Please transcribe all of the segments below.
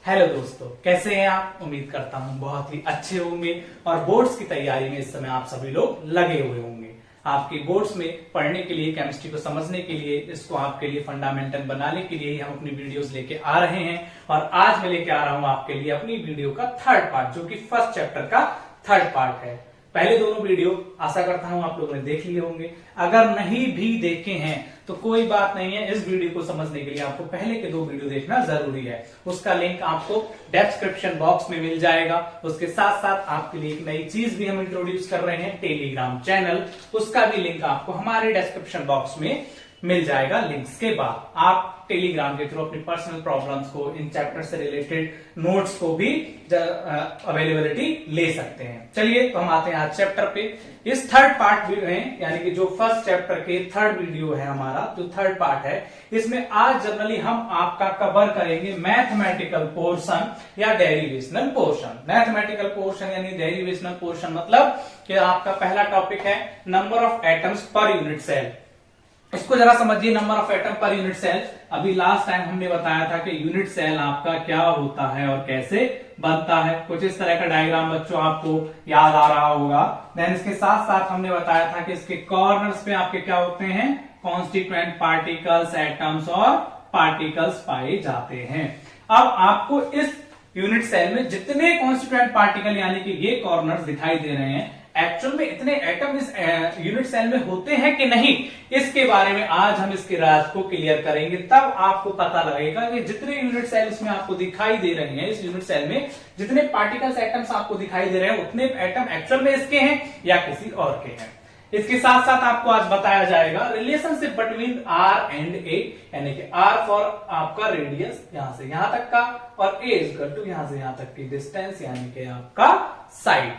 Hello दोस्तों, कैसे हैं आप। उम्मीद करता हूं बहुत ही अच्छे होंगे और बोर्ड्स की तैयारी में इस समय आप सभी लोग लगे हुए होंगे। आपके बोर्ड्स में पढ़ने के लिए, केमिस्ट्री को समझने के लिए, इसको आपके लिए फंडामेंटल बनाने के लिए ही हम अपनी वीडियोस लेके आ रहे हैं। और आज मैं लेके आ रहा हूं आपके लिए अपनी वीडियो का थर्ड पार्ट, जो कि फर्स्ट चैप्टर का थर्ड पार्ट है। पहले दोनों वीडियो आशा करता हूं आप लोगों ने देख लिए होंगे। अगर नहीं भी देखे हैं तो कोई बात नहीं है, इस वीडियो को समझने के लिए आपको पहले के दो वीडियो देखना जरूरी है। उसका लिंक आपको डिस्क्रिप्शन बॉक्स में मिल जाएगा। उसके साथ साथ आपके लिए एक नई चीज भी हम इंट्रोड्यूस कर रहे हैं, टेलीग्राम चैनल। उसका भी लिंक आपको हमारे डिस्क्रिप्शन बॉक्स में मिल जाएगा। लिंक्स के बाद आप टेलीग्राम के थ्रू अपनी पर्सनल प्रॉब्लम्स को, इन चैप्टर से रिलेटेड नोट्स को भी अवेलेबिलिटी ले सकते हैं। चलिए तो हम आते हैं आज चैप्टर पे। इस थर्ड पार्ट में, यानी कि जो फर्स्ट चैप्टर के थर्ड वीडियो है हमारा, जो थर्ड पार्ट है, इसमें आज जनरली हम आपका कवर करेंगे मैथमेटिकल पोर्शन या डेरिवेशनल पोर्शन। मैथमेटिकल पोर्शन यानी डेरिवेशनल पोर्शन मतलब कि आपका पहला टॉपिक है number of atoms per unit cell. इसको जरा समझिए, number of atom per unit cell. अभी लास्ट टाइम हमने बताया था कि यूनिट सेल आपका क्या होता है और कैसे बनता है। कुछ इस तरह का डायग्राम बच्चों आपको याद आ रहा होगा। देन इसके साथ साथ हमने बताया था कि इसके कॉर्नर्स पे आपके क्या होते हैं, कॉन्स्टिट्यूएंट पार्टिकल्स, एटम्स और पार्टिकल्स पाए जाते हैं। अब आपको इस यूनिट सेल में जितने कॉन्स्टिट्यूएंट पार्टिकल यानी कि ये कॉर्नर्स दिखाई दे रहे हैं, एक्चुअल में इतने एटम इस यूनिट सेल में होते हैं कि नहीं, इसके बारे में आज हम इसके राज को क्लियर करेंगे। तब आपको पता लगेगा कि जितने यूनिट सेल इसमें आपको दिखाई दे रहे हैं, इस यूनिट सेल में जितने पार्टिकल्स, एटम्स आपको दिखाई दे रहे हैं, उतने एटम एक्चुअल में इसके हैं या किसी और के हैं। इसके साथ साथ आपको आज बताया जाएगा रिलेशनशिप बिटवीन आर एंड ए, यानी कि आर फॉर आपका रेडियस यहां से यहां तक का, और ए इक्वल टू यहां से यहां तक की डिस्टेंस यानी कि आपका साइड।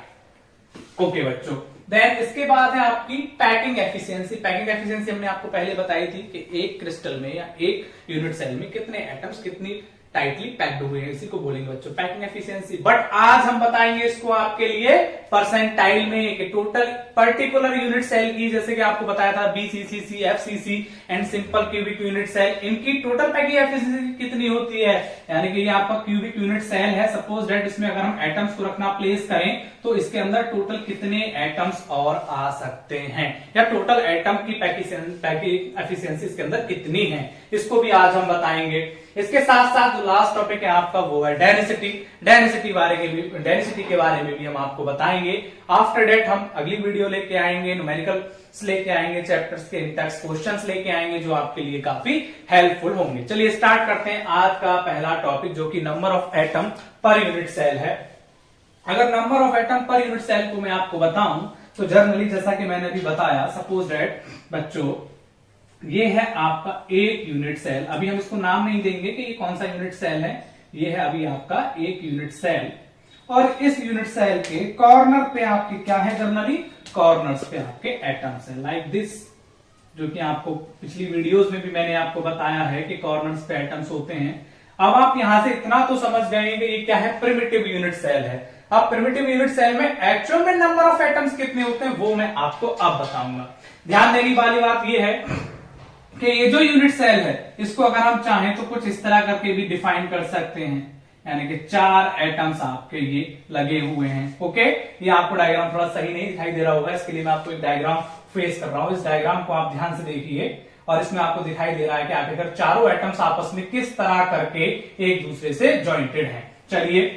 ओके बच्चों, देन इसके बाद है आपकी पैकिंग एफिशिएंसी। पैकिंग एफिशिएंसी हमने आपको पहले बताई थी कि एक क्रिस्टल में या एक यूनिट सेल में कितने एटम्स कितनी टाइटली पैक्ड हुए हैं, इसी को बोलेंगे बच्चों पैकिंग एफिशिएंसी। बट आज हम बताएंगे इसको आपके लिए परसेंटाइल में, कि टोटल पर्टिकुलर यूनिट सेल की, जैसे कि आपको बताया था BCC, FCC and simple cubic unit cell, इनकी टोटल पैकिंग एफिशिएंसी कितनी होती है। यानी कि ये आपका क्यूबिक यूनिट सेल है, सपोज दैट इसमें अगर हम एटम्स को रखना प्लेस करें तो इसके अंदर टोटल कितने एटम्स और आ सकते हैं, या टोटल एटम की पैकिंग एफिशिएंसी इसके अंदर कितनी है, इसको भी आज हम बताएंगे। इसके साथ साथ जो लास्ट टॉपिक है आपका वो है डेंसिटी। डेंसिटी के बारे में भी हम आपको बताएंगे। आफ्टर डेट हम अगली वीडियो लेके आएंगे, न्यूमेरिकल्स लेके आएंगे, चैप्टर्स के इंटेक्स क्वेश्चंस लेके आएंगे जो आपके लिए काफी हेल्पफुल होंगे। चलिए स्टार्ट करते हैं आज का पहला टॉपिक, जो कि number of atom per unit cell है। अगर number of atom per unit cell को मैं आपको बताऊं तो जनरली, जैसा कि मैंने अभी बताया, सपोज दैट बच्चों ये है आपका एक यूनिट सेल। अभी हम इसको नाम नहीं देंगे कि ये कौन सा यूनिट सेल है, ये है अभी आपका एक यूनिट सेल। और इस यूनिट सेल के कॉर्नर पे आपके क्या है, जनरली कॉर्नर्स पे आपके एटम्स है, लाइक दिस, जो कि आपको पिछली वीडियोस में भी मैंने आपको बताया है कि कॉर्नर्स पे एटम्स होते हैं। अब आप यहां से इतना तो समझ गए कि ये क्या है, प्रिमिटिव यूनिट सेल है। अब प्रिमिटिव यूनिट सेल में एक्चुअल में नंबर ऑफ एटम्स कितने होते हैं वो मैं आपको अब बताऊंगा। ध्यान देने वाली बात यह है कि ये जो यूनिट सेल है, इसको अगर हम चाहें तो कुछ इस तरह करके भी डिफाइन कर सकते हैं, यानी कि 4 एटम्स आपके ये लगे हुए हैं। ओके, ये आपको डायग्राम थोड़ा सही नहीं दिखाई दे रहा होगा, इसके लिए मैं आपको एक डायग्राम फेस कर रहा हूं। इस डायग्राम को आप ध्यान से देखिए और इसमें आपको दिखाई दे रहा है कि आखिरकार चारों एटम्स आपस में किस तरह करके एक दूसरे से ज्वाइंटेड हैं। चलिए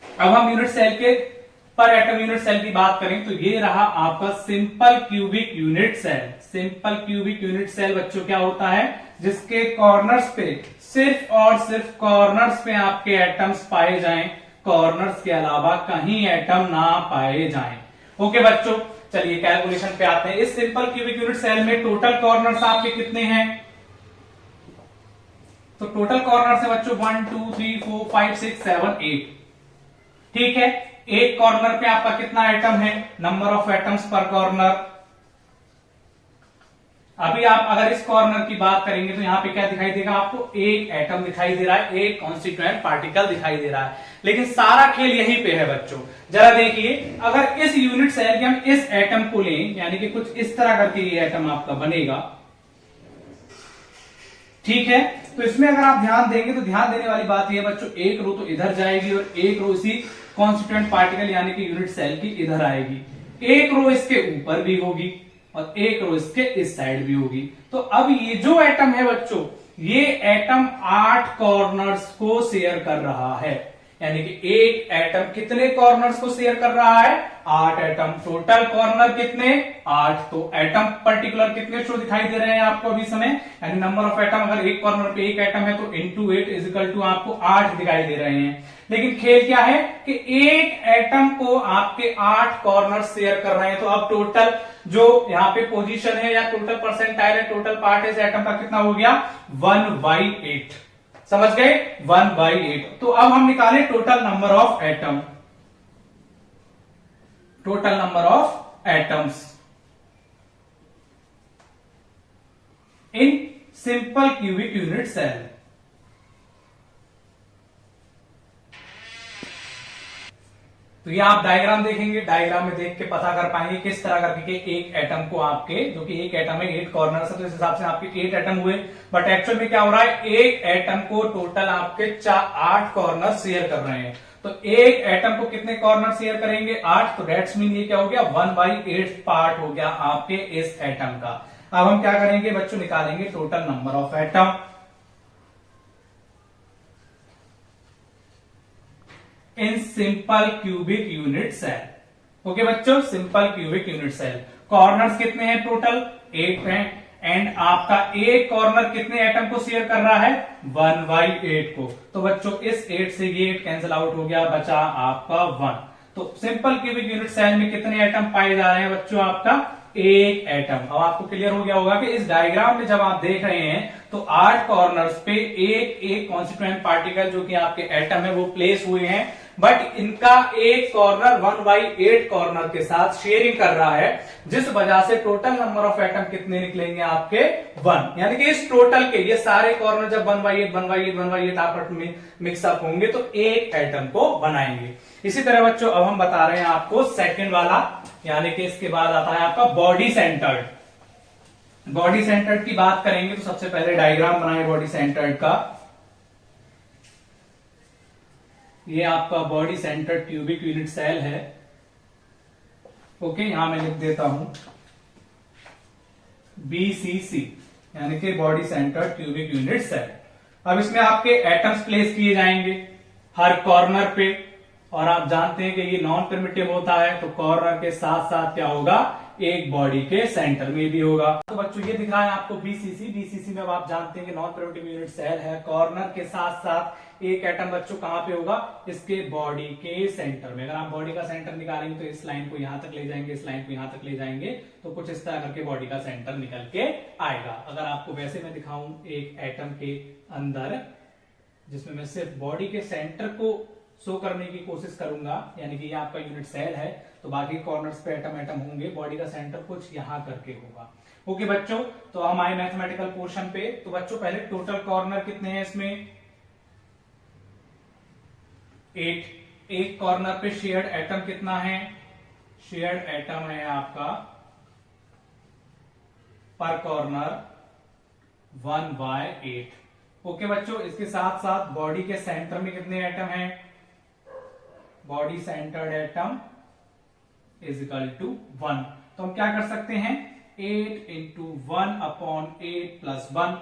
अब हम यूनिट सेल के पर एटम यूनिट सेल की बात करें तो ये रहा आपका simple cubic unit cell. Simple cubic unit cell बच्चों क्या होता है, जिसके कॉर्नर्स पे सिर्फ और सिर्फ कॉर्नर्स पे आपके एटम्स पाए जाएं, कॉर्नर्स के अलावा कहीं एटम ना पाए जाएं। ओके बच्चों, चलिए कैलकुलेशन पे आते हैं। इस सिंपल क्यूबिक यूनिट सेल में टोटल कॉर्नर्स आपके कितने हैं, तो टोटल कॉर्नर है बच्चों 1 2 3 4 5 6 7 8। ठीक है, एक कॉर्नर पे आपका कितना एटम है, नंबर ऑफ एटम्स पर कॉर्नर। अभी आप अगर इस कॉर्नर की बात करेंगे तो यहां पे क्या दिखाई देगा आपको, एक एटम दिखाई दे रहा है, एक कॉन्स्टिट्यूएंट पार्टिकल दिखाई दे रहा है। लेकिन सारा खेल यहीं पे है बच्चों। जरा देखिए, अगर इस यूनिट सेल के हम इस एटम को लें, यानी कि कुछ इस तरह करके ये एटम आपका बनेगा, ठीक है, तो इसमें अगर आप ध्यान देंगे तो ध्यान देने वाली बात यह बच्चों, एक रो तो इधर जाएगी और एक रो इसी कॉन्स्टिट्यूएंट पार्टिकल यानी कि यूनिट सेल की इधर आएगी, एक रो इसके ऊपर भी होगी और एक रो इसके इस साइड भी होगी। तो अब ये जो एटम है बच्चों, ये एटम 8 कॉर्नर्स को शेयर कर रहा है, यानी कि एक एटम कितने कॉर्नर्स को शेयर कर रहा है, 8 एटम। टोटल कॉर्नर कितने, 8। तो एटम पर्टिकुलर कितने शो दिखाई दे रहे हैं आपको अभी समय, यानी नंबर ऑफ एटम, अगर एक कॉर्नर पे एक एटम है तो इंटू 8 इज इक्वल टू आपको 8 दिखाई दे रहे हैं। लेकिन खेल क्या है कि एक एटम को आपके 8 कॉर्नर शेयर कर रहे हैं। तो अब टोटल जो यहाँ पे पोजीशन है या टोटल परसेंटाइल है, टोटल पार्ट है इस एटम का कितना हो गया, 1/8। समझ गए, 1/8। तो अब हम निकाले total number of atom, total number of atoms in simple cubic unit cell. तो ये आप डायग्राम देखेंगे, डायग्राम में देख के पता कर पाएंगे किस तरह करके एक एटम को आपके, जो कि एक एटम है 8 कॉर्नर से, तो इस हिसाब से आपके 8 एटम हुए। बट एक्चुअल में क्या हो रहा है, एक एटम को टोटल आपके 8 कॉर्नर शेयर कर रहे हैं। तो एक एटम को कितने कॉर्नर शेयर करेंगे, 8। तो डेट्स मीन ये क्या हो गया, 1/8 पार्ट हो गया आपके इस एटम का। अब हम क्या करेंगे बच्चों, निकालेंगे total number of atom in simple cubic unit cell. Okay बच्चों, simple cubic unit cell. Corners कितने हैं, टोटल 8 हैं। एंड आपका एक कॉर्नर कितने एटम को शेयर कर रहा है, 1/8 को। तो बच्चों इस 8 से ये 8 कैंसिल आउट हो गया, बचा आपका 1। तो सिंपल क्यूबिक यूनिट सेल में कितने एटम पाए जा रहे हैं बच्चों, आपका एक एटम। अब आपको क्लियर हो गया होगा कि इस डायग्राम में जब आप देख रहे हैं तो 8 कॉर्नर्स पे एक एक कॉन्स्टिट्यूएंट पार्टिकल जो कि आपके एटम है वो प्लेस हुए हैं, बट इनका एक कॉर्नर 1/8 कॉर्नर के साथ शेयरिंग कर रहा है, जिस वजह से टोटल नंबर ऑफ एटम कितने निकलेंगे आपके 1। यानी कि इस टोटल के ये सारे कॉर्नर जब 1/8 आपस में मिक्सअप होंगे तो एक एटम को बनाएंगे। इसी तरह बच्चों अब हम बता रहे हैं आपको सेकंड वाला, यानी कि इसके बाद आता है आपका बॉडी सेंटर्ड। बॉडी सेंटर्ड की बात करेंगे तो सबसे पहले डायग्राम बनाए बॉडी सेंटर्ड का। ये आपका body centred cubic unit cell है। ओके, यहां मैं लिख देता हूं BCC, यानी कि body centred cubic unit cell. अब इसमें आपके एटम्स प्लेस किए जाएंगे हर कॉर्नर पे, और आप जानते हैं कि ये नॉन प्रिमिटिव होता है, तो कॉर्नर के साथ साथ क्या होगा, एक बॉडी के सेंटर में भी होगा। तो बच्चों ये दिख रहा है आपको BCC। BCC में अब आप जानते हैं कि नॉन प्रिमिटिव यूनिट सेल है। कॉर्नर के साथ साथ एक एटम बच्चों कहां पे होगा, इसके बॉडी के सेंटर में। अगर आप बॉडी का सेंटर निकालेंगे तो इस लाइन को यहां तक ले जाएंगे, इस लाइन को यहां तक ले जाएंगे, तो कुछ इस तरह करके बॉडी का सेंटर निकल के आएगा। अगर आपको वैसे मैं दिखाऊं एक एटम के अंदर, जिसमें मैं सिर्फ बॉडी के सेंटर को शो करने की कोशिश करूंगा, यानी कि ये आपका यूनिट सेल है, तो बाकी कॉर्नर्स पे एटम एटम होंगे, बॉडी का सेंटर कुछ यहां करके होगा। ओके बच्चों, तो हम आए मैथमेटिकल पोर्शन पे। तो बच्चों पहले टोटल कॉर्नर कितने हैं इसमें, 8। एक कॉर्नर पे शेयर्ड एटम कितना है, शेयर्ड एटम है आपका पर कॉर्नर 1/8। ओके बच्चों, इसके साथ साथ बॉडी के सेंटर में कितने एटम हैं, body centred atom is equal to 1। तो हम क्या कर सकते हैं, 8 × 1/8 + 1,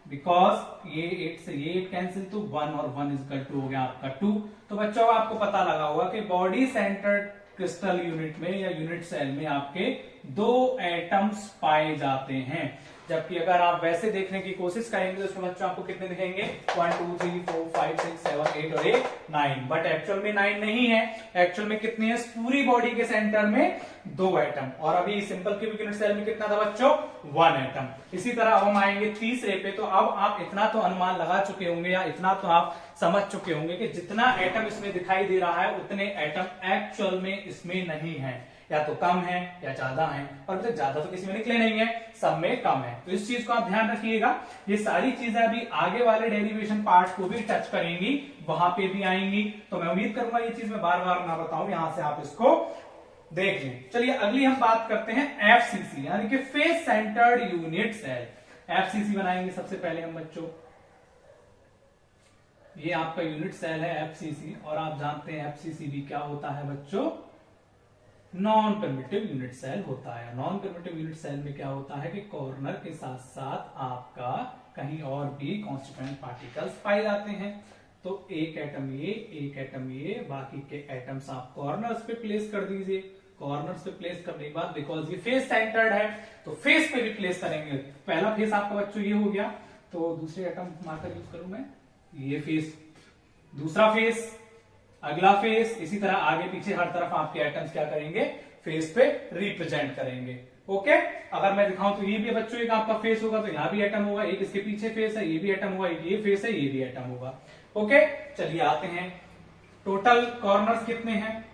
बिकॉज ये 8 से ये 8 कैंसिल, तो 1 और 1 इज इक्वल टू हो गया आपका 2। तो बच्चों आपको पता लगा होगा कि बॉडी सेंटर्ड क्रिस्टल यूनिट में या यूनिट सेल में आपके 2 एटम्स पाए जाते हैं। जबकि अगर आप वैसे देखने की कोशिश करेंगे तो इसमें बच्चों आपको कितने दिखेंगे, 1 2 3 4 5 6 7 8 और 9। बट एक्चुअल में 9 नहीं है। एक्चुअल में कितने हैं, पूरी बॉडी के सेंटर में 2 एटम। और अभी सिंपल क्यूबिक यूनिट सेल में कितना था बच्चों, 1 एटम। इसी तरह अब हम आएंगे तीसरे पे। तो अब आप इतना तो अनुमान लगा चुके होंगे या इतना तो आप समझ चुके होंगे कि जितना एटम इसमें दिखाई दे रहा है उतने एटम एक्चुअल में इसमें नहीं है, या तो कम है या ज्यादा है, और अभी तक ज्यादा तो किसी में निकले नहीं है, सब में कम है। तो इस चीज को आप ध्यान रखिएगा। ये सारी चीजें अभी आगे वाले डेरिवेशन पार्ट को भी टच करेंगी, वहां पे भी आएंगी। तो मैं उम्मीद करूंगा ये चीज मैं बार बार ना बताऊं, यहां से आप इसको देख लें। चलिए अगली हम बात करते हैं FCC, यानी कि face centred unit cell. FCC बनाएंगे सबसे पहले हम बच्चों। ये आपका यूनिट सेल है एफसीसी, और आप जानते हैं एफसीसी भी क्या होता है बच्चों, नॉन परमिटिव यूनिट सेल होता है। नॉन परमिटिव यूनिट सेल में क्या होता है कि कॉर्नर के साथ साथ आपका कहीं और भी कॉन्स्टिट्यूएंट पार्टिकल्स पाए जाते हैं। तो एक एटम ये, बाकी के एटम्स आप कॉर्नर्स पे प्लेस कर दीजिए। कॉर्नर्स पे प्लेस करने के बाद, बिकॉज ये फेस सेंटर्ड है तो फेस पे भी प्लेस करेंगे। पहला फेस आपका बच्चों ये हो गया, तो दूसरे एटम मार्कर यूज करूं मैं, ये फेस, दूसरा फेस, अगला फेस, इसी तरह आगे पीछे हर तरफ आपके एटम्स क्या करेंगे, फेस पे रिप्रेजेंट करेंगे। ओके, अगर मैं दिखाऊं तो ये भी बच्चों एक आपका फेस होगा, तो यहां भी एटम होगा, एक इसके पीछे फेस है, ये भी एटम होगा, एक ये फेस है, ये भी एटम होगा। ओके, चलिए आते हैं, टोटल कॉर्नर्स कितने हैं,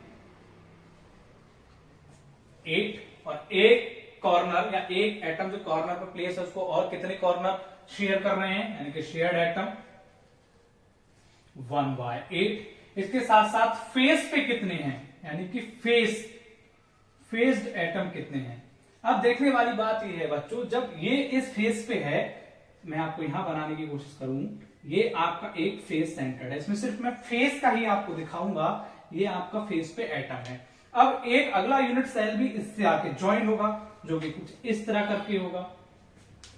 8, और एक कॉर्नर या एक एटम जो कॉर्नर पर प्लेस है उसको और कितने कॉर्नर शेयर कर रहे हैं, यानी कि शेयर्ड एटम 1/8। इसके साथ साथ फेस पे कितने हैं, यानी कि फेस्ड एटम कितने हैं। अब देखने वाली बात यह है बच्चों, जब ये इस फेस पे है, मैं आपको यहां बनाने की कोशिश करूं, ये आपका एक फेस सेंटर्ड है, इसमें सिर्फ मैं फेस का ही आपको दिखाऊंगा, ये आपका फेस पे एटम है। अब एक अगला यूनिट सेल भी इससे आके ज्वाइन होगा, जो कि कुछ इस तरह करके होगा,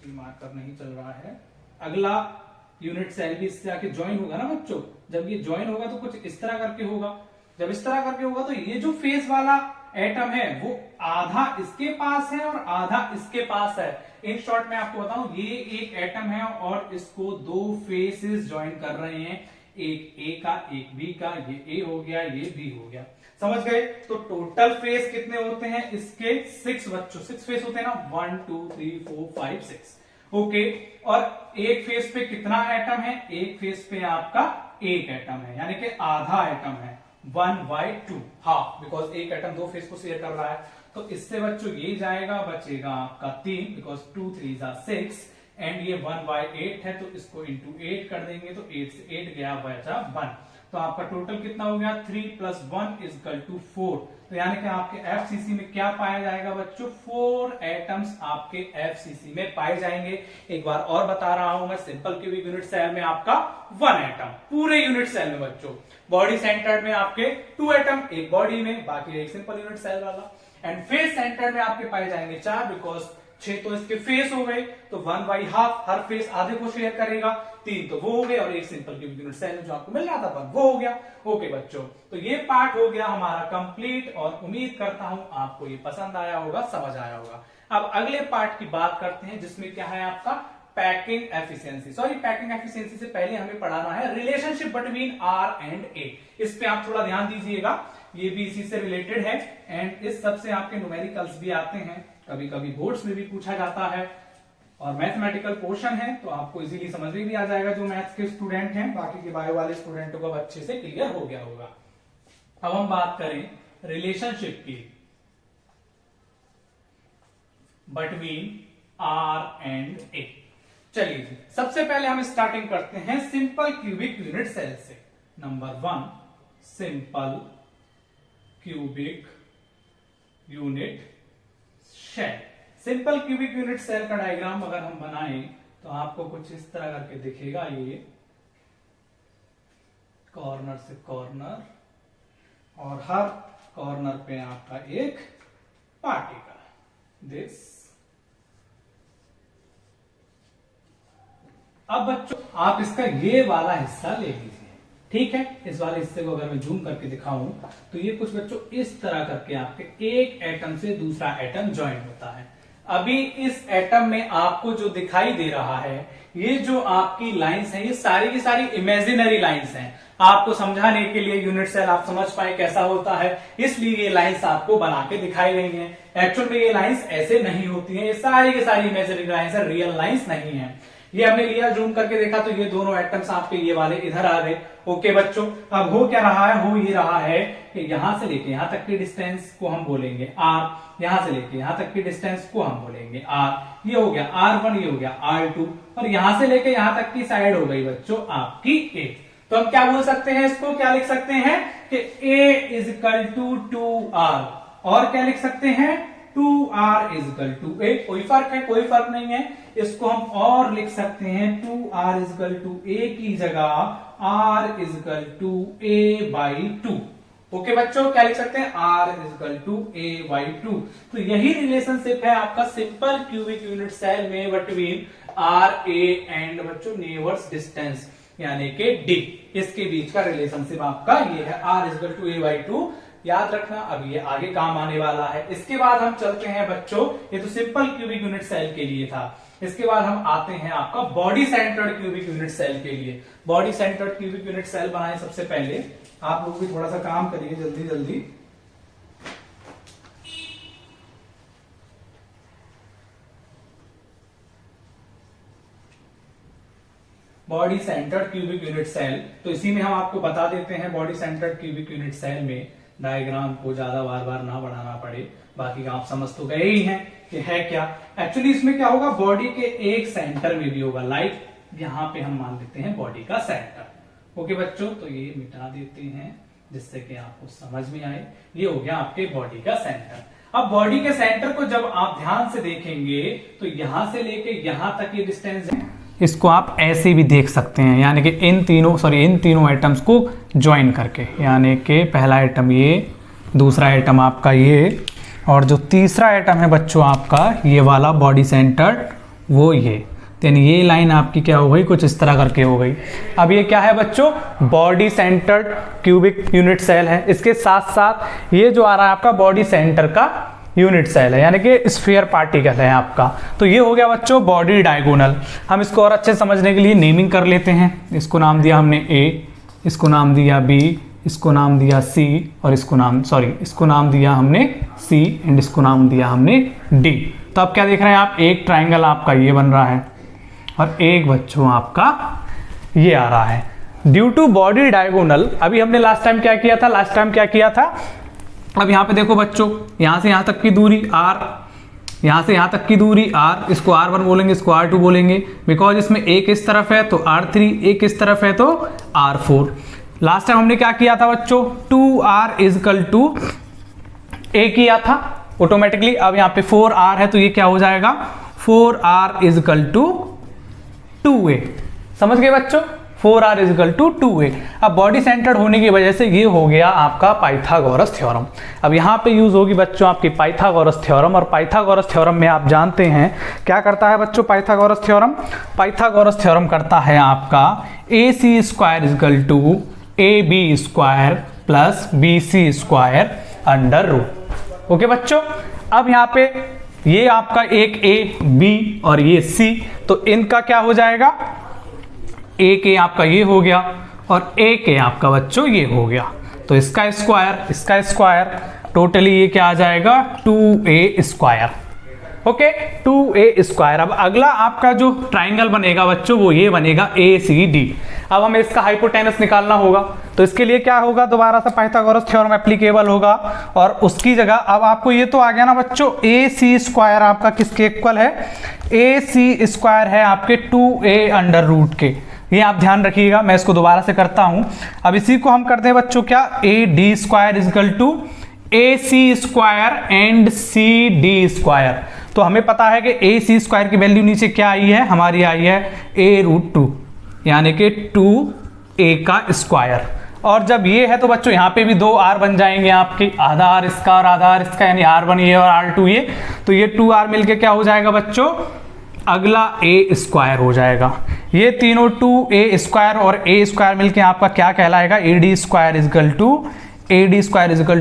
मार्कर नहीं चल रहा है, अगला यूनिट सेल भी इससे आके ज्वाइन होगा ना बच्चों। जब ये ज्वाइन होगा तो कुछ इस तरह करके होगा, जब इस तरह करके होगा तो ये जो फेस वाला एटम है वो आधा इसके पास है और आधा इसके पास है। इन शॉर्ट में आपको बताऊं, ये एक एटम है और इसको दो फेसेस ज्वाइन कर रहे हैं, एक ए का एक बी का, ये ए हो गया ये बी हो गया, समझ गए। तो टोटल फेस कितने होते हैं इसके, 6 बच्चों, 6 फेस होते हैं ना, 1 2 3 4 5 6। ओके, और एक फेस पे कितना एटम है, एक फेस पे आपका एक एटम है, यानी कि आधा एटम है, 1/2, हाफ, बिकॉज एक एटम दो फेस को शेयर कर रहा है। तो इससे बच्चों ये जाएगा, बचेगा आपका 3, बिकॉज 2 3 6, एंड ये 1/8 है, तो इसको इंटू 8 कर देंगे, तो 8 से 8 गया, बचा 1। तो आपका टोटल कितना हो गया, 3 + 1 = 4। तो यानी कि आपके एफसीसी में क्या पाया जाएगा बच्चों, 4 एटम्स आपके एफसीसी में पाए जाएंगे। एक बार और बता रहा हूं मैं, सिंपल क्यूबिक यूनिट सेल में आपका 1 एटम, पूरे यूनिट सेल में बच्चों। बॉडी सेंटर्ड में आपके 2 एटम, एक बॉडी में, बाकी एक सिंपल यूनिट सेल वाला। एंड फेस सेंटर्ड में आपके पाए जाएंगे 4, बिकॉज 6 तो इसके फेस हो गए, तो 1/2, हर फेस आधे को शेयर करेगा, 3 तो वो हो गए, और एक सिंपल क्यूबिक यूनिट सेल जो आपको मिल रहा था 1 वो हो गया। ओके बच्चों, तो ये पार्ट हो गया हमारा कंप्लीट, और उम्मीद करता हूं आपको ये पसंद आया होगा, समझ आया होगा। अब अगले पार्ट की बात करते हैं, जिसमें क्या है आपका packing efficiency. Sorry, packing efficiency से पहले हमें पढ़ाना है रिलेशनशिप बिटवीन आर एंड ए। इस पे आप थोड़ा ध्यान दीजिएगा, ये भी इसी से रिलेटेड है, एंड इस सब से आपके न्यूमेरिकल्स भी आते हैं, कभी कभी बोर्ड्स में भी पूछा जाता है, और मैथमेटिकल पोर्शन है तो आपको इजीली समझ में भी आ जाएगा जो मैथ्स के स्टूडेंट हैं। बाकी के बायो वाले स्टूडेंटों को अच्छे से क्लियर हो गया होगा। अब हम बात करें रिलेशनशिप की बिटवीन आर एंड ए। चलिए जी, सबसे पहले हम स्टार्टिंग करते हैं सिंपल क्यूबिक यूनिट सेल से। Number 1, simple cubic unit cell. Simple cubic unit cell का डायग्राम अगर हम बनाएं तो आपको कुछ इस तरह करके दिखेगा, ये कॉर्नर से कॉर्नर, और हर कॉर्नर पे आपका एक पार्टिकल, दिस। अब बच्चों आप इसका ये वाला हिस्सा ले लीजिए, ठीक है। इस वाले हिस्से को अगर मैं जूम करके दिखाऊं तो ये कुछ बच्चों इस तरह करके आपके एक एटम से दूसरा एटम ज्वाइन होता है। अभी इस एटम में आपको जो दिखाई दे रहा है, ये जो आपकी लाइंस हैं, ये सारी की सारी इमेजिनरी लाइंस हैं। आपको समझाने के लिए यूनिट सेल आप समझ पाए कैसा होता है, इसलिए ये लाइंस आपको बना के दिखाई गई हैं। एक्चुअल में ये लाइंस ऐसे नहीं होती हैं, ये सारी की सारी इमेजिनरी लाइंस है, रियल लाइंस नहीं है। ये हमने लिया, जूम करके देखा तो ये दोनों एटम्स आपके ये वाले इधर आ गए। ओके बच्चों, अब हो क्या रहा है, हो ये रहा है कि यहां से लेके यहां तक की डिस्टेंस को हम बोलेंगे आर, यहां से लेके यहां तक की डिस्टेंस को हम बोलेंगे आर। ये हो गया R1, ये हो गया R2, और यहां से लेके यहां तक की साइड हो गई बच्चों आपकी ए। तो हम क्या बोल सकते हैं, इसको क्या लिख सकते हैं कि A = 2R, और क्या लिख सकते हैं, 2r इजकल टू ए। कोई फर्क है? कोई फर्क नहीं है। इसको हम और लिख सकते हैं 2r इजकल टू ए की जगह r equal to a by 2। Okay बच्चों, क्या लिख सकते हैं? r equal to a by 2। तो यही रिलेशनशिप है आपका सिंपल क्यूबिक यूनिट सेल में बिटवीन r a एंड बच्चों नेबर्स डिस्टेंस यानी कि d, इसके बीच का रिलेशनशिप आपका ये है, r equal to a by 2। याद रखना, अब ये आगे काम आने वाला है। इसके बाद हम चलते हैं बच्चों, ये तो सिंपल क्यूबिक यूनिट सेल के लिए था। इसके बाद हम आते हैं आपका body centred cubic unit cell के लिए। Body centred cubic unit cell बनाए सबसे पहले। आप लोग भी थोड़ा सा काम करिए जल्दी जल्दी। Body centred cubic unit cell, तो इसी में हम आपको बता देते हैं body centred cubic unit cell में डायग्राम को ज्यादा बार बार ना बढ़ाना पड़े, बाकी आप समझ तो गए ही हैं कि है क्या। एक्चुअली इसमें क्या होगा, बॉडी के एक सेंटर में भी होगा, लाइक यहाँ पे हम मान लेते हैं बॉडी का सेंटर। ओके बच्चों, तो ये मिटा देते हैं जिससे कि आपको समझ में आए। ये हो गया आपके बॉडी का सेंटर। अब बॉडी के सेंटर को जब आप ध्यान से देखेंगे तो यहां से लेके यहां तक ये डिस्टेंस है, इसको आप ऐसे भी देख सकते हैं, यानी कि इन तीनों एटम्स को ज्वाइन करके, यानी कि पहला एटम ये, दूसरा एटम आपका ये, और जो तीसरा एटम है बच्चों आपका ये वाला बॉडी सेंटर्ड, वो ये। यानी ये लाइन आपकी क्या हो गई, कुछ इस तरह करके हो गई। अब ये क्या है बच्चों, body centred cubic unit cell है। इसके साथ साथ ये जो आ रहा है आपका बॉडी सेंटर का यूनिट सेल है, यानी कि स्फीयर पार्टिकल है आपका। तो ये हो गया बच्चों बॉडी डायगोनल। हम इसको और अच्छे समझने के लिए नेमिंग कर लेते हैं। इसको नाम दिया हमने ए, इसको नाम दिया बी, इसको नाम दिया सी, और इसको नाम दिया हमने सी, एंड इसको नाम दिया हमने डी। तो अब क्या देख रहे हैं आप, एक ट्राइंगल आपका ये बन रहा है और एक बच्चों आपका ये आ रहा है। ड्यू टू बॉडी डायगोनल, अभी हमने लास्ट टाइम क्या किया था, अब यहाँ पे देखो बच्चों, यहाँ से यहाँ तक की दूरी r, यहाँ से यहाँ तक की दूरी r, इसको r1 बोलेंगे, इसको r2 बोलेंगे, बिकॉज इसमें एक इस तरफ है तो r3, एक इस तरफ है तो r4। लास्ट टाइम हमने क्या किया था बच्चों, 2r इजकल टू a किया था ऑटोमेटिकली। अब यहाँ पे 4r है तो ये क्या हो जाएगा, 4r इजकल टू 2a। समझ गए बच्चों, 4r इजकल टू 2a। अब बॉडी सेंटर्ड होने की वजह से ये हो गया आपका पाइथागोरस थ्योरम। अब यहाँ पे यूज होगी बच्चों आपकी पाइथागोरस थ्योरम, और पाइथागोरस थ्योरम में आप जानते हैं क्या करता है बच्चों पाइथागोरस थ्योरम। पाइथागोरस थ्योरम करता है आपका ac square is equal to ab square plus bc square under root. Okay बच्चों, अब यहाँ पे ये आपका एक a b और ये c, तो इनका क्या हो जाएगा, एक ए आपका ये हो गया और एक ए आपका बच्चों ये हो गया। तो इसका स्क्वायर टोटली ये क्या आ जाएगा, 2a square. Okay, 2a square. अब अगला आपका जो ट्राइंगल बनेगा बच्चों वो ये बनेगा ACD। अब हमें इसका हाइपोटेनस निकालना होगा, तो इसके लिए क्या होगा, दोबारा से पाइथागोरस थ्योरम एप्लीकेबल होगा, और उसकी जगह अब आपको ये तो आ गया ना बच्चों, AC स्क्वायर आपका किसके इक्वल है, AC स्क्वायर है आपके 2a अंडर रूट के। ये आप ध्यान रखिएगा, मैं इसको दोबारा से करता हूं। अब इसी को हम करते हैं बच्चों क्या, AD square is equal to AC square and CD square. तो हमें पता है कि AC स्क्वायर की वैल्यू नीचे क्या आई है, हमारी आई है a√2, यानी कि 2a का स्क्वायर। और जब ये है तो बच्चों यहाँ पे भी दो r बन जाएंगे आपके, आधा r इसका और आधा r इसका, यानी r1 ये और r2 ये। तो ये 2r मिलके क्या हो जाएगा बच्चों, अगला a स्क्वायर हो जाएगा। ये तीनों 2a स्क्वायर और a स्क्वायर मिलके आपका क्या कहलाएगा, AD स्क्वायर इजकल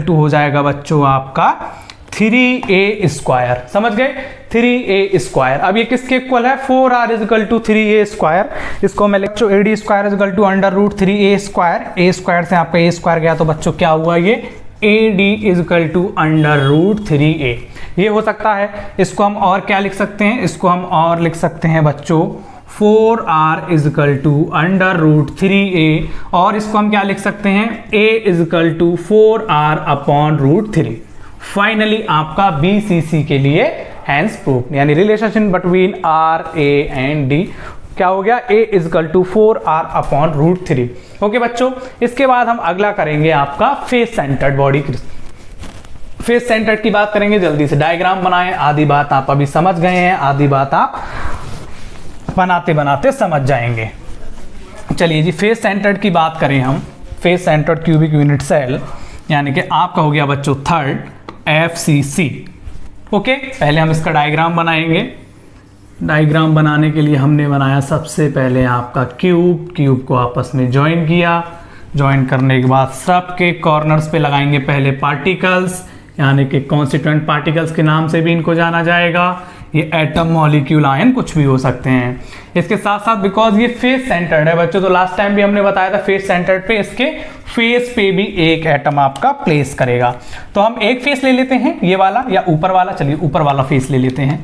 टू हो जाएगा बच्चों आपका 3a स्क्वायर। समझ गए, 3a स्क्वायर। अब ये किसके इक्वल है, 4r is equal to 3a square. इसको मैं लिखूं AD square is equal to under root 3a square. a square से आपका a स्क्वायर गया तो बच्चों क्या हुआ, ये AD equal to under root 3a। ये हो सकता है। इसको हम और क्या लिख सकते हैं, इसको हम और लिख सकते हैं बच्चों 4r is equal to under root 3a, और इसको हम क्या लिख सकते हैं, a is equal to 4r upon root 3। Finally आपका BCC के लिए हैंस प्रूफ, यानी relationship between R, A and D क्या हो गया, A is equal to 4r upon root 3। Okay बच्चों, इसके बाद हम अगला करेंगे आपका face centred body face centred की बात करेंगे, जल्दी से डायग्राम बनाएं। आधी बात आप अभी समझ गए हैं, आधी बात आप बनाते बनाते समझ जाएंगे। चलिए जी, फेस सेंटर्ड की बात करें हम, face centred cubic unit cell यानी कि आपका हो गया बच्चों थर्ड FCC। ओके, पहले हम इसका डायग्राम बनाएंगे। डायग्राम बनाने के लिए हमने बनाया सबसे पहले आपका क्यूब को आपस में ज्वाइन किया। ज्वाइन करने के बाद सबके कॉर्नर्स पे लगाएंगे पहले पार्टिकल्स, यानी कि कॉन्स्टिट्यूएंट पार्टिकल्स के नाम से भी इनको जाना जाएगा। ये एटम, मॉलिक्यूल, आयन कुछ भी हो सकते हैं। इसके साथ साथ बिकॉज ये फेस सेंटर्ड है बच्चों, तो लास्ट टाइम भी हमने बताया था फेस सेंटर्ड पे इसके फेस पे भी एक एटम आपका प्लेस करेगा। तो हम एक फेस ले लेते हैं, ये वाला या ऊपर वाला। चलिए ऊपर वाला फेस ले लेते हैं।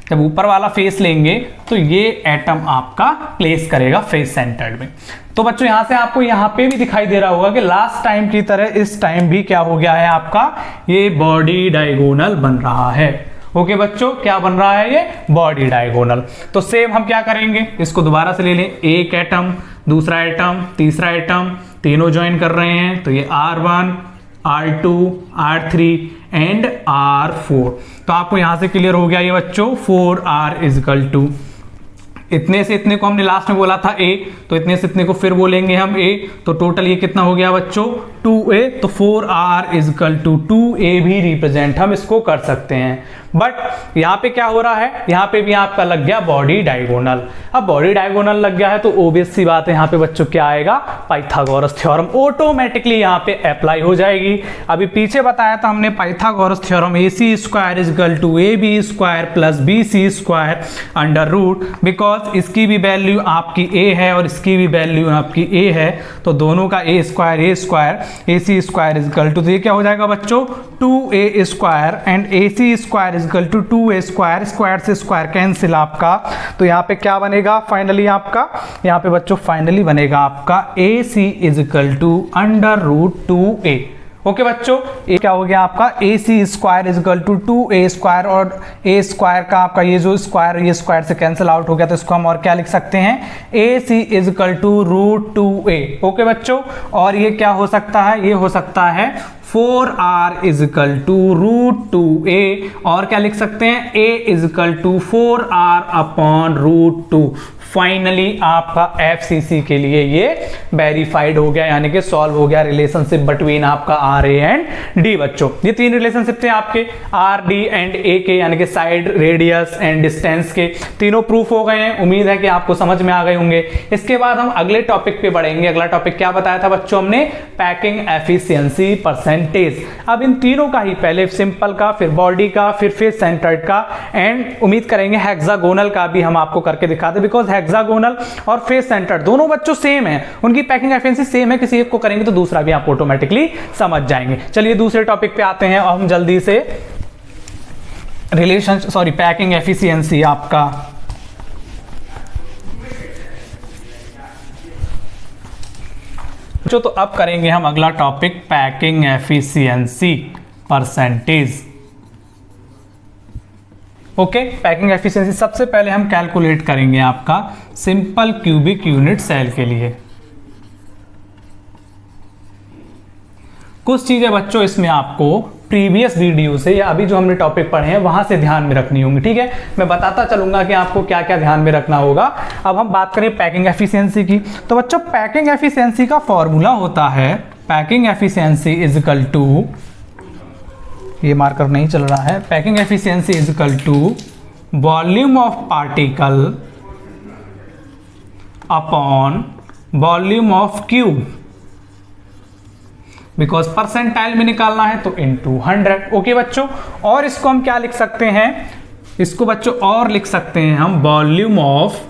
जब ऊपर वाला फेस लेंगे तो ये एटम आपका प्लेस करेगा फेस सेंटर्ड में। तो बच्चों यहां से आपको यहां पे भी दिखाई दे रहा होगा कि लास्ट टाइम की तरह इस टाइम भी क्या हो गया है आपका, ये बॉडी डायगोनल बन रहा है। ओके बच्चों, क्या बन रहा है, ये बॉडी डायगोनल। तो सेम हम क्या करेंगे, इसको दोबारा से ले लें। एक एटम, दूसरा एटम, तीसरा एटम, तीनों ज्वाइन कर रहे हैं, तो ये R1, R2, R3 and R4। तो आपको यहां से क्लियर हो गया ये बच्चों, 4R इजकल टू इतने से इतने को हमने लास्ट में बोला था A, तो इतने से इतने को फिर बोलेंगे हम A। तो टोटल ये कितना हो गया बच्चों, 2A। तो 4R इजकल टू 2A भी रिप्रेजेंट हम इसको कर सकते हैं। बट यहाँ पे क्या हो रहा है, यहाँ पे भी आपका लग गया बॉडी डायगोनल। अब बॉडी डायगोनल लग गया है तो ऑब्वियस सी बात है, यहाँ पे बच्चों क्या आएगा, पाइथागोरस थ्योरम ऑटोमेटिकली यहाँ पे अप्लाई हो जाएगी। अभी पीछे बताया था हमने Pythagoras theorem, AC square is equal to AB square plus BC square under root. Because इसकी भी वैल्यू आपकी A है और इसकी भी वैल्यू आपकी A है, तो दोनों का A square AC square is equal to, तो ये क्या हो जाएगा बच्चों, 2A square and AC square is equal to 2A square. Square से स्क्वायर कैंसिल आपका, तो यहाँ पे क्या बनेगा फाइनली आपका, यहाँ पे बच्चों फाइनली बनेगा आपका AC is equal to under root 2A। Okay बच्चों, ये क्या हो गया आपका, AC square is equal to 2A square, और A स्क्वायर का आपका ये जो स्क्वायर, ये स्क्वायर से कैंसिल आउट हो गया, तो इसको हम और क्या लिख सकते हैं, AC is equal to root 2A। Okay बच्चों, और ये क्या हो सकता है, ये हो सकता है 4R is equal to root 2A, और क्या लिख सकते हैं, A is equal to 4R upon root 2। Finally आपका FCC के लिए ये वेरीफाइड हो गया, यानी कि सॉल्व हो गया रिलेशनशिप बिटवीन आपका RA एंड D। बच्चों ये तीन रिलेशनशिप थे आपके RD एंड A के, यानी कि साइड, रेडियस एंड डिस्टेंस के, तीनों प्रूफ हो गए हैं। उम्मीद है कि आपको समझ में आ गए होंगे। इसके बाद हम अगले टॉपिक पे बढ़ेंगे। अगला टॉपिक क्या बताया था बच्चों हमने, पैकिंग एफिशिएंसी परसेंटेज। अब इन तीनों का ही, पहले सिंपल का, फिर बॉडी का, फिर फेस सेंटर्ड का, एंड उम्मीद करेंगे हेक्सागोनल का भी हम आपको करके दिखाते, बिकॉज हेक्सागोनल और फेस सेंटर्ड दोनों बच्चों सेम है, उनकी पैकिंग एफिशिएंसी सेम है। किसी एक को करेंगे तो दूसरा भी आप ऑटोमेटिकली समझ जाएंगे। चलिए दूसरे टॉपिक पे आते हैं और हम जल्दी से पैकिंग एफिशिएंसी आपका तो अब करेंगे हम अगला topic, packing efficiency percentage. Okay, packing efficiency सबसे पहले हम कैलकुलेट करेंगे आपका सिंपल क्यूबिक यूनिट सेल के लिए। कुछ चीजें बच्चों इसमें आपको प्रीवियस वीडियो से या अभी जो हमने टॉपिक पढ़े हैं वहां से ध्यान में रखनी होंगी, ठीक है। मैं बताता चलूंगा कि आपको क्या क्या ध्यान में रखना होगा। अब हम बात करें पैकिंग एफिशिएंसी की, तो बच्चों पैकिंग एफिशिएंसी का फॉर्मूला होता है, पैकिंग एफिशिएंसी इजकल टू, ये मार्कर नहीं चल रहा है, packing efficiency is equal to volume of particle upon volume of cube, because percentile में निकालना है तो इनटू 100। ओके बच्चों, और इसको हम क्या लिख सकते हैं, इसको बच्चों और लिख सकते हैं हम volume of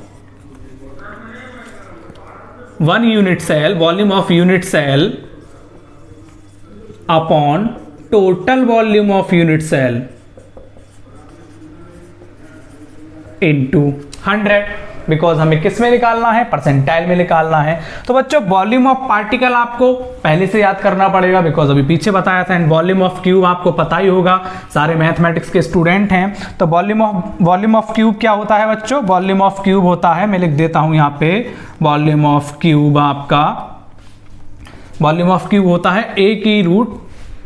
one unit cell, volume of unit cell upon total volume of unit cell into 100, because हमें किस में निकालना है, परसेंटाइल में निकालना है। तो बच्चों वॉल्यूम ऑफ पार्टिकल आपको पहले से याद करना पड़ेगा, बिकॉज अभी पीछे बताया था, एंड वॉल्यूम ऑफ क्यूब आपको पता ही होगा, सारे मैथमेटिक्स के स्टूडेंट हैं। तो वॉल्यूम ऑफ क्यूब क्या होता है बच्चों, वॉल्यूम ऑफ क्यूब होता है, मैं लिख देता हूं यहां पे, वॉल्यूम ऑफ क्यूब आपका, वॉल्यूम ऑफ क्यूब होता है A की रूट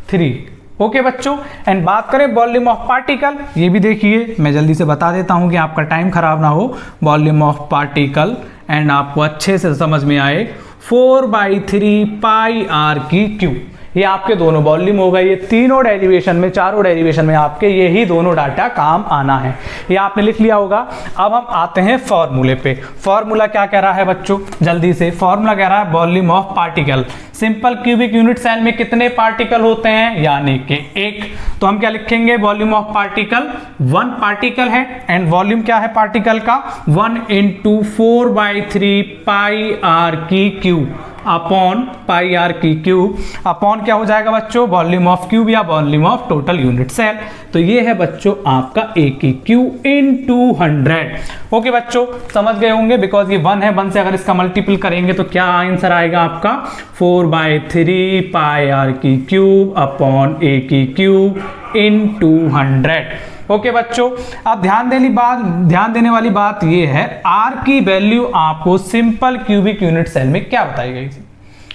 3, ओके बच्चों, एंड बात करें वॉल्यूम ऑफ पार्टिकल, ये भी देखिए मैं जल्दी से बता देता हूं कि आपका टाइम खराब ना हो। वॉल्यूम ऑफ पार्टिकल एंड आपको अच्छे से समझ में आए, 4/3 पाई आर की क्यू, ये आपके दोनों वॉल्यूम हो गए। ये तीनों डेरिवेशन में, चारों डेरिवेशन में आपके यही दोनों डाटा काम आना है, ये आपने लिख लिया होगा। अब हम आते हैं फॉर्मूले पे। फॉर्मूला क्या कह रहा है बच्चों, जल्दी से फॉर्मूला कह रहा है volume of particle, simple cubic unit cell में कितने पार्टिकल होते हैं, यानी कि एक। तो हम क्या लिखेंगे, वॉल्यूम ऑफ पार्टिकल, 1 पार्टिकल है एंड वॉल्यूम क्या है पार्टिकल का, 1 × 4/3 पाई आर की क्यूब अपॉन पाई आर की क्यूब, अपॉन क्या हो जाएगा बच्चों, वॉल्यूम ऑफ क्यूब या volume of total unit cell. तो ये है बच्चों आपका ए की क्यू इन 200। ओके बच्चों, समझ गए होंगे, बिकॉज ये 1 है, 1 से अगर इसका मल्टीपल करेंगे तो क्या आंसर आएगा आपका, 4/3 पाई आर की क्यूब अपॉन ए की क्यूब इन 200। ओके बच्चों, अब ध्यान देने वाली बात ये है, आर की वैल्यू आपको सिंपल क्यूबिक यूनिट सेल में क्या बताई गई थी,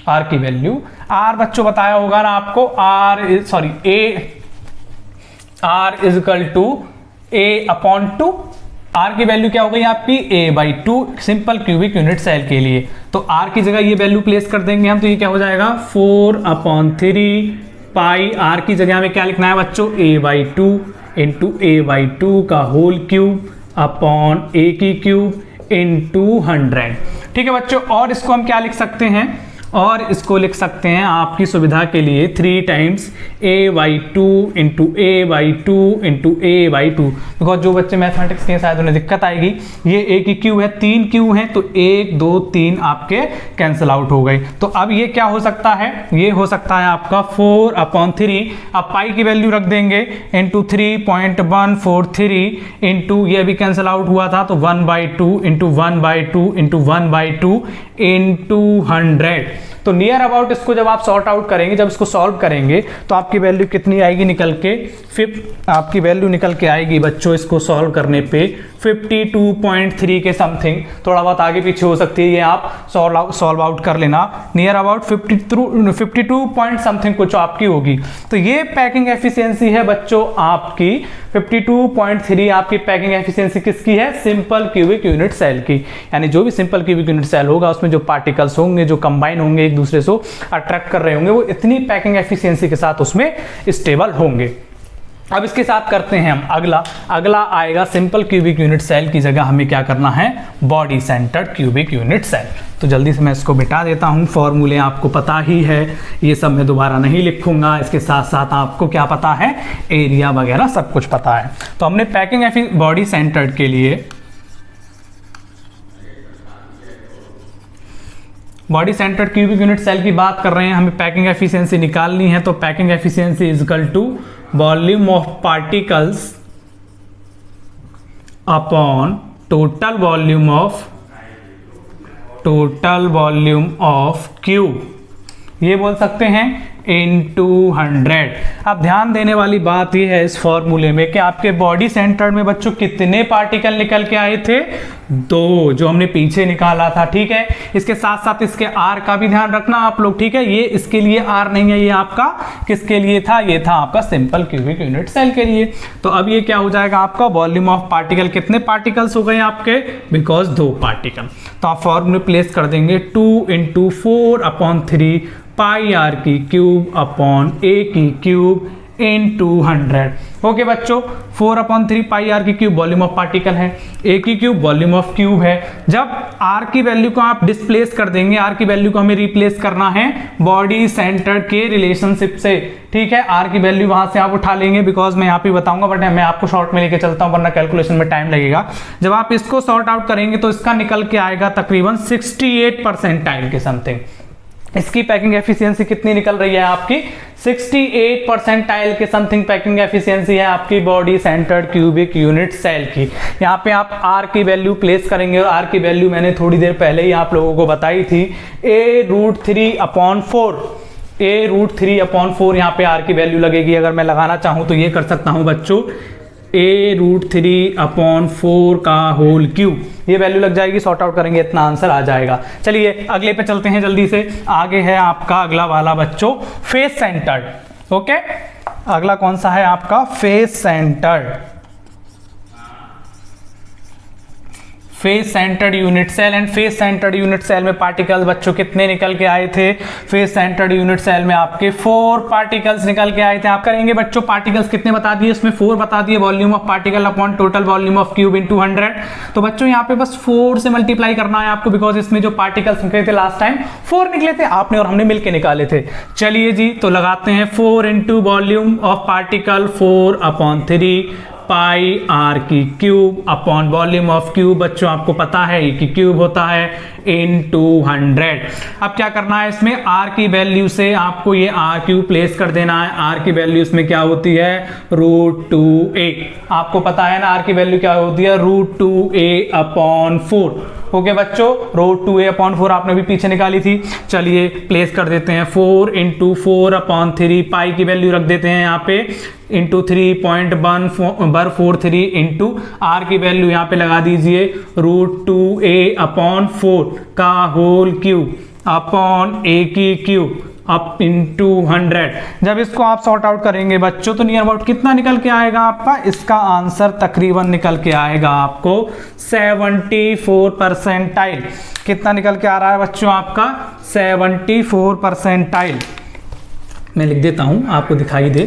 आर की वैल्यू, आर बच्चों बताया होगा ना आपको, R is equal to A upon 2। आर की वैल्यू क्या हो गई आपकी, a/2 simple cubic unit cell के लिए। तो आर की जगह ये वैल्यू प्लेस कर देंगे हम, तो ये क्या हो जाएगा 4/3 पाई, आर की जगह हमें क्या लिखना है बच्चों, a/2 इंटू a/2 का होल क्यूब अपॉन ए की क्यूब इन 200। ठीक है बच्चों, और इसको हम क्या लिख सकते हैं, और इसको लिख सकते हैं आपकी सुविधा के लिए 3 times a/2 into a/2 into a/2, because जो बच्चे मैथमेटिक्स के शायद उन्हें दिक्कत आएगी, ये a की क्यू है, 3 क्यू है, तो 1 2 3 आपके कैंसिल आउट हो गए। तो अब ये क्या हो सकता है, ये हो सकता है आपका 4/3, अब पाई की वैल्यू रख देंगे इंटू 3.143 इंटू, ये भी कैंसिल आउट हुआ था, तो 1/2 इंटू 1/2 इंटू 1/2 इंटू 100। तो नियर अबाउट इसको जब आप सॉर्ट आउट करेंगे, जब इसको सॉल्व करेंगे तो आपकी वैल्यू कितनी आएगी निकल के, आपकी वैल्यू निकल के आएगी बच्चों इसको सॉल्व करने पे 52.3 के समथिंग, थोड़ा बहुत आगे पीछे हो सकती है, ये आप सॉल्व आउट कर लेना, नियर अबाउट 52 पॉइंट समथिंग कुछ आपकी होगी। तो ये पैकिंग एफिशिएंसी है बच्चों आपकी 52.3, आपकी पैकिंग एफिशिएंसी किसकी है, सिंपल क्यूबिक यूनिट सेल की। यानी जो भी सिंपल क्यूबिक यूनिट सेल होगा उसमें जो पार्टिकल्स होंगे, जो कंबाइन होंगे, एक दूसरे से अट्रैक्ट कर रहे होंगे, वो इतनी पैकिंग एफिशिएंसी के साथ उसमें स्टेबल होंगे। अब इसके साथ करते हैं हम अगला आएगा सिंपल क्यूबिक यूनिट सेल की जगह हमें क्या करना है, body centred cubic unit cell. तो जल्दी से मैं इसको मिटा देता हूं, फॉर्मूले आपको पता ही है, ये सब मैं दोबारा नहीं लिखूंगा, इसके साथ साथ आपको क्या पता है, एरिया वगैरह सब कुछ पता है। तो हमने पैकिंग बॉडी सेंटर्ड के लिए body centred cubic unit cell की बात कर रहे हैं, हमें पैकिंग एफिशिएंसी निकालनी है। तो packing efficiency is equal to volume of particles upon total volume of cube, ये बोल सकते हैं इन 200। अब ध्यान देने वाली बात यह है इस फॉर्मूले में कि आपके बॉडी सेंटर में बच्चों कितने पार्टिकल निकल के आए थे, 2, जो हमने पीछे निकाला था। ठीक है, इसके साथ साथ इसके आर का भी ध्यान रखना आप लोग। ठीक है, ये इसके लिए आर नहीं है, ये आपका किसके लिए था, ये था आपका सिंपल क्यूबिक यूनिट सेल के लिए। तो अब ये क्या हो जाएगा आपका वॉल्यूम ऑफ पार्टिकल, कितने पार्टिकल्स हो गए आपके, बिकॉज 2 पार्टिकल। तो आप फॉर्मूले प्लेस कर देंगे 2 × 4/3 पाई आर की क्यूब अपॉन ए की क्यूब इन 200। ओके बच्चों, 4/3 पाई आर की क्यूब वॉल्यूम ऑफ पार्टिकल है, ए की क्यूब वॉल्यूम ऑफ क्यूब है। जब आर की वैल्यू को आप डिस्प्लेस कर देंगे, आर की वैल्यू को हमें रिप्लेस करना है बॉडी सेंटर के रिलेशनशिप से। ठीक है, आर की वैल्यू वहां से आप उठा लेंगे, बिकॉज मैं यहाँ पे बताऊंगा, बट मैं आपको शॉर्ट में लेके चलता हूँ वरना कैलकुलेशन में टाइम लगेगा। जब आप इसको सॉर्ट आउट करेंगे तो इसका निकल के आएगा तकरीबन 68 परसेंटाइल के समथिंग। इसकी पैकिंग एफिशिएंसी कितनी निकल रही है आपकी, 68 परसेंटाइल के समथिंग पैकिंग एफिशिएंसी है आपकी body centred cubic unit cell की। यहाँ पे आप आर की वैल्यू प्लेस करेंगे, और आर की वैल्यू मैंने थोड़ी देर पहले ही आप लोगों को बताई थी, a√3/4, a√3/4 यहाँ पे आर की वैल्यू लगेगी। अगर मैं लगाना चाहूँ तो ये कर सकता हूँ बच्चों, a√3/4 का होल क्यूब, ये वैल्यू लग जाएगी, सॉर्ट आउट करेंगे इतना आंसर आ जाएगा। चलिए अगले पे चलते हैं जल्दी से। आगे है आपका अगला वाला बच्चों फेस सेंटर्ड। ओके, अगला कौन सा है आपका, face centred. Face centred unit cell. And face centred unit cell में पार्टिकल्स बच्चों कितने निकल के आए थे, फेस सेंटर्ड यूनिट सेल में आपके 4 पार्टिकल्स निकल के आए थे। आप करेंगे बच्चों पार्टिकल्स कितने बता दिए, इसमें 4 बता दिए, volume of particle upon total volume of cube into 100। तो बच्चों यहाँ पे बस 4 से मल्टीप्लाई करना है आपको, बिकॉज इसमें जो पार्टिकल्स निकले थे लास्ट टाइम 4 निकले थे, आपने और हमने मिलके निकाले थे। चलिए जी, तो लगाते हैं 4 into volume of particle 4/3 pi are की cube upon volume of cube, बच्चों आपको पता है कि क्यूब होता है इनटू 100। अब क्या करना है, इसमें आर की वैल्यू से आपको ये आर क्यूब प्लेस कर देना है। आर की वैल्यू इसमें क्या होती है, √2a। आपको पता है ना आर की वैल्यू क्या होती है, √2a/4। ओके बच्चों, √2a/4 आपने भी पीछे निकाली थी। चलिए प्लेस कर देते हैं 4 इंटू 4/3, पाई की वैल्यू रख देते हैं यहाँ पे इंटू 3.143 इंटू आर की वैल्यू यहाँ पे लगा दीजिए √2a/4 का होल क्यूब अपॉन a की क्यूब अप इंटू 100। जब इसको आप सॉर्ट आउट करेंगे बच्चों तो नियर अबाउट कितना निकल के आएगा आपका, इसका आंसर तकरीबन निकल के आएगा आपको 74 परसेंटाइल। कितना निकल के आ रहा है बच्चों आपका, 74 परसेंटाइल। मैं लिख देता हूं आपको दिखाई दे,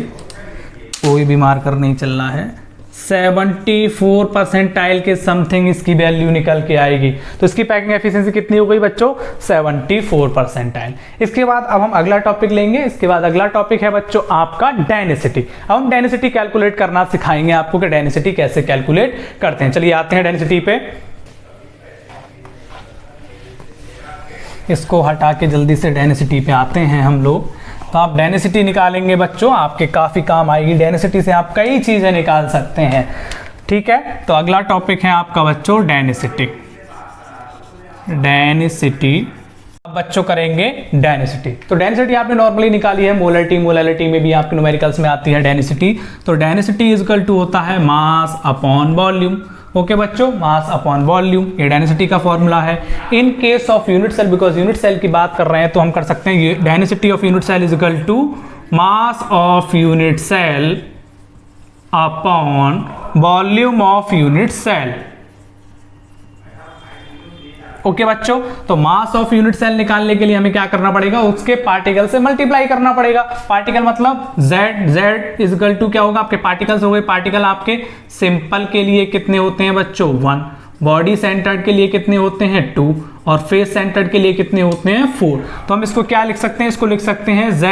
कोई भी मार्कर नहीं चलना है। 74 परसेंटाइल के समथिंग इसकी वैल्यू निकल के आएगी। तो इसकी पैकिंग एफिशिएंसी कितनी हो गई बच्चों, 74 परसेंटाइल। इसके बाद अब हम अगला टॉपिक लेंगे। इसके बाद अगला टॉपिक है बच्चों आपका डेंसिटी। अब हम डेंसिटी कैलकुलेट करना सिखाएंगे आपको कि डेंसिटी कैसे कैलकुलेट करते हैं। चलिए आते हैं डेंसिटी पे, इसको हटा के जल्दी से डेंसिटी पे आते हैं हम लोग। तो आप डेंसिटी निकालेंगे बच्चों, आपके काफी काम आएगी। डेंसिटी से आप कई चीजें निकाल सकते हैं, ठीक है। तो अगला टॉपिक है आपका बच्चों डेंसिटी। डेंसिटी अब बच्चों करेंगे डेंसिटी। तो डेंसिटी आपने नॉर्मली निकाली है, मोलरिटी, मोलैलिटी में भी आपके न्यूमेरिकल्स में आती है डेंसिटी। तो डेंसिटी इज इक्वल टू होता है मास अपॉन वॉल्यूम। ओके बच्चों, मास अपॉन वॉल्यूम ये डेंसिटी का फॉर्मूला है। In case of unit cell, because unit cell की बात कर रहे हैं तो हम कर सकते हैं ये density of unit cell is equal to mass of unit cell upon volume of unit cell. Okay बच्चों, तो मास ऑफ यूनिट सेल निकालने के लिए हमें क्या करना पड़ेगा, उसके पार्टिकल से मल्टीप्लाई करना पड़ेगा। पार्टिकल मतलब z इज इक्वल टू क्या होगा, आपके पार्टिकल्स हो गए। पार्टिकल आपके सिंपल के लिए कितने होते हैं बच्चों, 1। बॉडी सेंटर्ड के लिए कितने होते हैं, 2। और फेस सेंटर्ड के लिए कितने होते हैं, 4। तो हम इसको क्या लिख सकते हैं, इसको लिख सकते हैं z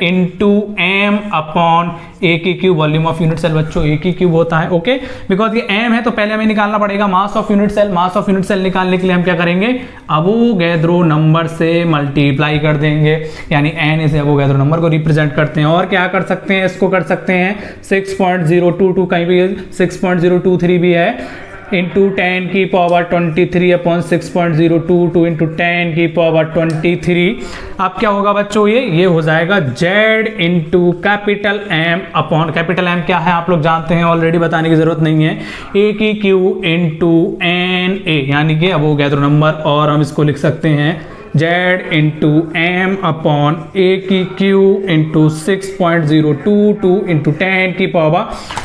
into M upon A की cube. Volume of unit cell बच्चों ए की क्यूब होता है। ओके, बिकॉज ये एम है तो पहले हमें निकालना पड़ेगा mass of unit cell. Mass of unit cell निकालने के लिए हम क्या करेंगे, अवोगैद्रो नंबर से मल्टीप्लाई कर देंगे, यानी एन इसे अवोगैद्रो नंबर को रिप्रेजेंट करते हैं। और क्या कर सकते हैं, इसको कर सकते हैं 6.022, कहीं भी 6.023 भी है, इंटू 10 की पावर 23 अपॉन 6.022 इंटू 10 की पावर 23। अब क्या होगा बच्चों, ये हो जाएगा z into capital M upon, capital M क्या है आप लोग जानते हैं ऑलरेडी, बताने की जरूरत नहीं है, a की क्यू इंटू एन ए, यानी कि अवोगैद्रो नंबर। और हम इसको लिख सकते हैं z into M upon A की क्यू इंटू 6.022 इंटू 10 की पावर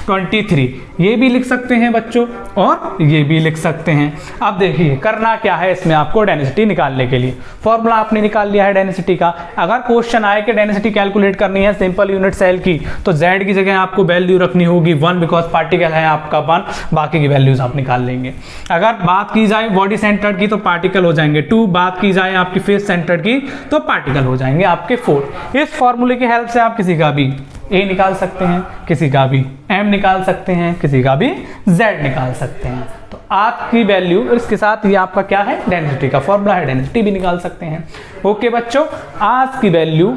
23। ये भी लिख सकते हैं बच्चों और ये भी लिख सकते हैं। अब देखिए करना क्या है इसमें आपको डेंसिटी निकालने के लिए। फॉर्मूला आपने निकाल लिया है डेंसिटी का। अगर क्वेश्चन आए कि डेंसिटी कैलकुलेट करनी है सिंपल यूनिट सेल की, तो z की जगह आपको वैल्यू रखनी होगी 1, बिकॉज पार्टिकल है आपका 1, बाकी की वैल्यूज आप निकाल लेंगे। अगर बात की जाए बॉडी सेंटर्ड की तो पार्टिकल हो जाएंगे 2, बात की जाए आपकी फेस सेंटर्ड की तो पार्टिकल हो जाएंगे आपके 4। इस फॉर्मूले की हेल्प से आप किसी का भी a निकाल सकते हैं, किसी का भी m निकाल सकते हैं, किसी का भी z निकाल सकते हैं। तो आपकी वैल्यू इसके साथ ये आपका क्या है, डेंसिटी का फॉर्मूला है, डेंसिटी भी निकाल सकते हैं। ओके बच्चों, आज की वैल्यू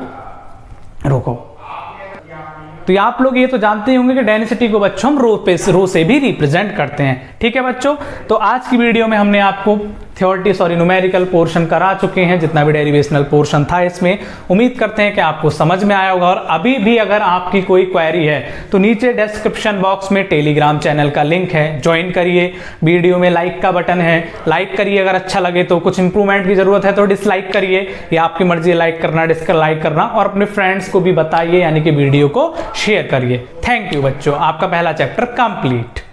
रोको। तो आप लोग ये तो जानते ही होंगे कि डेंसिटी को बच्चों हम रो से भी रिप्रेजेंट करते हैं। ठीक है बच्चों, तो आज की वीडियो में हमने आपको न्यूमेरिकल पोर्शन करा चुके हैं, जितना भी डेरिवेशनल पोर्शन था इसमें। उम्मीद करते हैं कि आपको समझ में आया होगा। और अभी भी अगर आपकी कोई क्वेरी है तो नीचे डिस्क्रिप्शन बॉक्स में टेलीग्राम चैनल का लिंक है, ज्वाइन करिए। वीडियो में लाइक का बटन है, लाइक करिए। अगर अच्छा लगे तो, कुछ इंप्रूवमेंट की जरूरत है तो डिसलाइक करिए, या आपकी मर्जी है लाइक करना डिसलाइक करना। और अपने फ्रेंड्स को भी बताइए, यानी कि वीडियो को शेयर करिए। थैंक यू बच्चों, आपका पहला चैप्टर कंप्लीट।